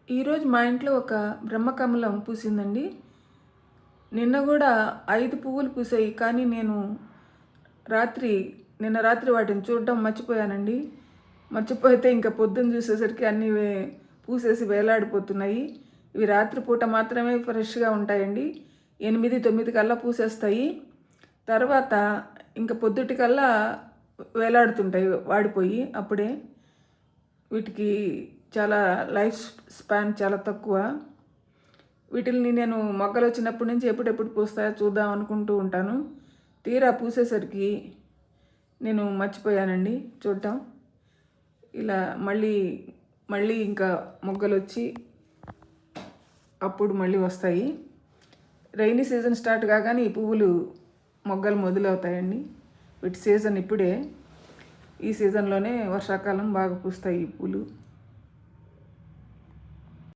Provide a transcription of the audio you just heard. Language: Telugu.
ఈరోజు మా ఇంట్లో ఒక బ్రహ్మకమలం పూసిందండి. నిన్న కూడా 5 పువ్వులు పూసాయి. కానీ నేను నిన్న రాత్రి వాటిని చూడడం మర్చిపోయానండి. మర్చిపోతే ఇంకా పొద్దున్న చూసేసరికి అన్నీ పూసేసి వేలాడిపోతున్నాయి. ఇవి రాత్రిపూట మాత్రమే ఫ్రెష్గా ఉంటాయండి. 8, 9 కల్లా పూసేస్తాయి. తర్వాత ఇంకా పొద్దుటికల్లా వేలాడుతుంటాయి వాడిపోయి. అప్పుడే వీటికి చాలా లైఫ్ స్పాన్ చాలా తక్కువ. వీటిని నేను మొగ్గలు వచ్చినప్పటి నుంచి ఎప్పుడెప్పుడు పూస్తాయో చూద్దాం అనుకుంటూ ఉంటాను. తీరా పూసేసరికి నేను మర్చిపోయానండి చూడటం. ఇలా మళ్ళీ ఇంకా మొగ్గలు వచ్చి అప్పుడు మళ్ళీ వస్తాయి. రైనీ సీజన్ స్టార్ట్ కాగానే ఈ పువ్వులు మొగ్గలు మొదలవుతాయండి. వీటి సీజన్ ఇప్పుడే. ఈ సీజన్లోనే వర్షాకాలం బాగా పూస్తాయి ఈ పూలు.